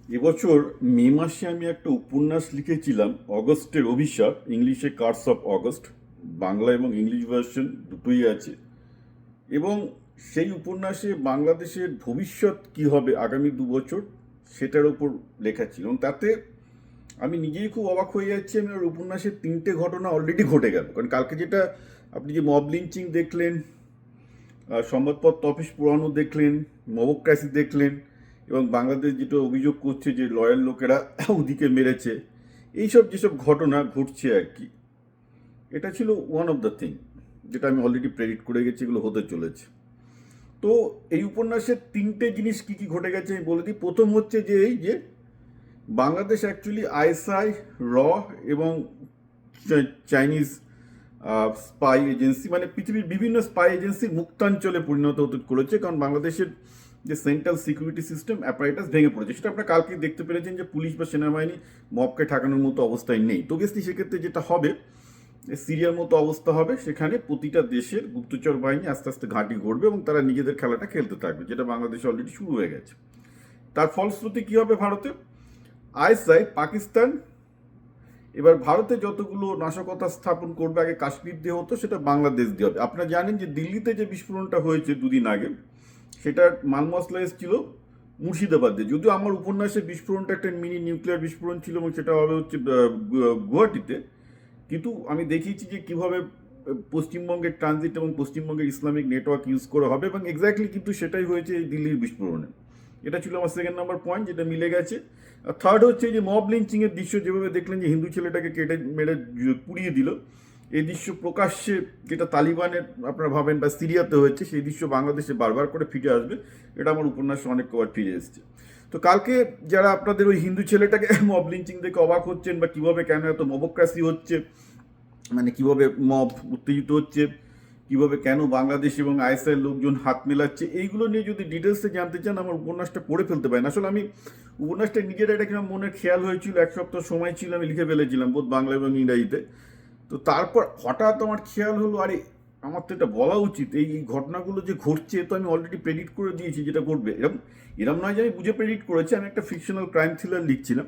এবছর মে মাসে আমি একটা উপন্যাস লিখেছিলাম, অগস্টের অভিশাপ, ইংলিশে কার্স অফ অগস্ট। বাংলা এবং ইংলিশ ভার্সন দুটোই আছে। এবং সেই উপন্যাসে বাংলাদেশের ভবিষ্যৎ কি হবে আগামী 2 বছর সেটার ওপর লেখা ছিল। এবং তাতে আমি নিজেই খুব অবাক হয়ে যাচ্ছি। আমি ওর উপন্যাসের 3টে ঘটনা অলরেডি ঘটে গেল। কারণ কালকে যেটা আপনি যে মব লিঞ্চিং দেখলেন, সংবাদপত্র অফিস পুরানো দেখলেন, মবক্রাসি দেখলেন, এবং বাংলাদেশ যেটা অভিযোগ করছে যে লয়াল লোকেরা ওদিকে মেরেছে, এইসব যেসব ঘটনা ঘটছে আর কি, এটা ছিল ওয়ান অফ দ্য থিং যেটা আমি অলরেডি প্রেডিক্ট করে গেছি এগুলো হতে চলেছে। তো এই উপন্যাসের 3টে জিনিস কি কি ঘটে গেছে আমি বলে দিই। প্রথম হচ্ছে যে এই যে বাংলাদেশ অ্যাকচুয়ালি আইএসআই, র এবং চাইনিজ স্পাই এজেন্সি, মানে পৃথিবীর বিভিন্ন স্পাই এজেন্সির মুক্তাঞ্চলে পরিণত হতে করেছে। কারণ বাংলাদেশের যে সেন্ট্রাল সিকিউরিটি সিস্টেম অ্যাপারেটাস ভেঙে পড়েছে, সেটা আপনারা কালকে দেখতে পেরেছেন যে পুলিশ বা সেনাবাহিনী মবকে ঠেকানোর মতো অবস্থায় নেই। তো অবভিয়াসলি সেক্ষেত্রে যেটা হবে, সিরিয়ার মতো অবস্থা হবে, সেখানে প্রতিটা দেশের গুপ্তচর বাহিনী আস্তে আস্তে ঘাঁটি ঘুরবে এবং তারা নিজেদের খেলাটা খেলতে থাকবে, যেটা বাংলাদেশে অলরেডি শুরু হয়ে গেছে। তার ফলশ্রুতি কী হবে ভারতে? আইএসআই পাকিস্তান এবার ভারতে যতগুলো নাশকতা স্থাপন করবে, আগে কাশ্মীর দিয়ে হতো, সেটা বাংলাদেশ দিয়ে হবে। আপনারা জানেন যে দিল্লিতে যে বিস্ফোরণটা হয়েছে 2 দিন আগে, সেটার মাল মশলা এসেছিল মুর্শিদাবাদ দিয়ে। যদিও আমার উপন্যাসে বিস্ফোরণটা একটা মিনি নিউক্লিয়ার বিস্ফোরণ ছিল এবং সেটা হবে হচ্ছে গুয়াহাটিতে। কিন্তু আমি দেখিয়েছি যে কীভাবে পশ্চিমবঙ্গের ট্রানজিট এবং পশ্চিমবঙ্গের ইসলামিক নেটওয়ার্ক ইউজ করা হবে, এবং এক্স্যাক্টলি কিন্তু সেটাই হয়েছে এই দিল্লির বিস্ফোরণে। এটা ছিল আমার সেকেন্ড নাম্বার পয়েন্ট, যেটা মিলে গেছে। আর থার্ড হচ্ছে যে মব লিঞ্চিংয়ের দৃশ্য যেভাবে দেখলেন, যে হিন্দু ছেলেটাকে কেটে মেরে পুড়িয়ে দিল, এই দৃশ্য প্রকাশ্যে, যেটা তালিবানের আপনারা ভাবেন বা সিরিয়াতে হয়েছে, সেই দৃশ্য বাংলাদেশে বারবার করে ফিরে আসবে। এটা আমার উপন্যাসে অনেক কবার ফিরে এসেছে। তো কালকে যারা আপনাদের ওই হিন্দু ছেলেটাকে মব লিঞ্চিং দেখে অবাক হচ্ছেন, বা কীভাবে কেন এত মবক্রাসি হচ্ছে, মানে কিভাবে মব উত্তেজিত হচ্ছে, কিভাবে কেন বাংলাদেশ এবং আইএসআই লোকজন হাত মেলাচ্ছে, এইগুলো নিয়ে যদি ডিটেলসে জানতে চান, আমার উপন্যাসটা পড়ে ফেলতে পারেন। আসলে আমি উপন্যাসটা নিজের একটা কিনা মনের খেয়াল হয়েছিল, 1 সপ্তাহ সময় ছিল, আমি লিখে ফেলেছিলাম বোধ বাংলা এবং ইংরাজিতে। তো তারপর হঠাৎ আমার খেয়াল হলো, আরে আমার তো এটা বলা উচিত, এই ঘটনাগুলো যে ঘটছে তো আমি অলরেডি প্রেডিক্ট করে দিয়েছি যেটা ঘটবে। এরম এরম নয় যে আমি বুঝে প্রেডিক্ট করেছি, আমি একটা ফিকশনাল ক্রাইম থ্রিলার লিখছিলাম,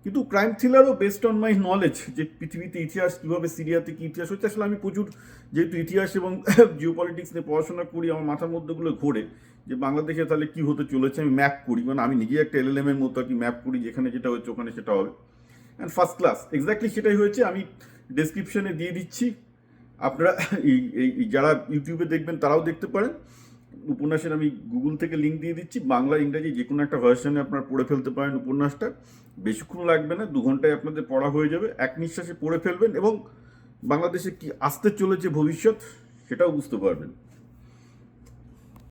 কিন্তু ক্রাইম থ্রিলারও বেসড অন মাই নলেজ, যে পৃথিবীতে ইতিহাস কীভাবে, সিরিয়াতে কী ইতিহাস হচ্ছে। আসলে আমি প্রচুর যেহেতু ইতিহাস এবং জিও পলিটিক্স নিয়ে পড়াশোনা করি, আমার মাথার মধ্যেগুলো ঘোরে যে বাংলাদেশে তাহলে কী হতে চলেছে। আমি ম্যাপ করি, মানে আমি নিজে একটা এলএলএম এর মতো আর কি ম্যাপ করি, যেখানে যেটা হচ্ছে ওখানে সেটা হবে। অ্যান্ড ফার্স্ট ক্লাস এক্স্যাক্টলি সেটাই হয়েছে। আমি ডেসক্রিপশনে দিয়ে দিচ্ছি, আপনারা এই যারা ইউটিউবে দেখবেন তারাও দেখতে পারেন। উপন্যাসের আমি গুগল থেকে লিঙ্ক দিয়ে দিচ্ছি, বাংলা ইংরাজি যে কোনো একটা ভার্সনে আপনারা পড়ে ফেলতে পারেন উপন্যাসটা। বেশিক্ষণ লাগবে না, 2 ঘন্টায় আপনাদের পড়া হয়ে যাবে। এক নিঃশ্বাসে পড়ে ফেলবেন এবং বাংলাদেশে কি আসতে চলেছে ভবিষ্যৎ সেটাও বুঝতে পারবেন।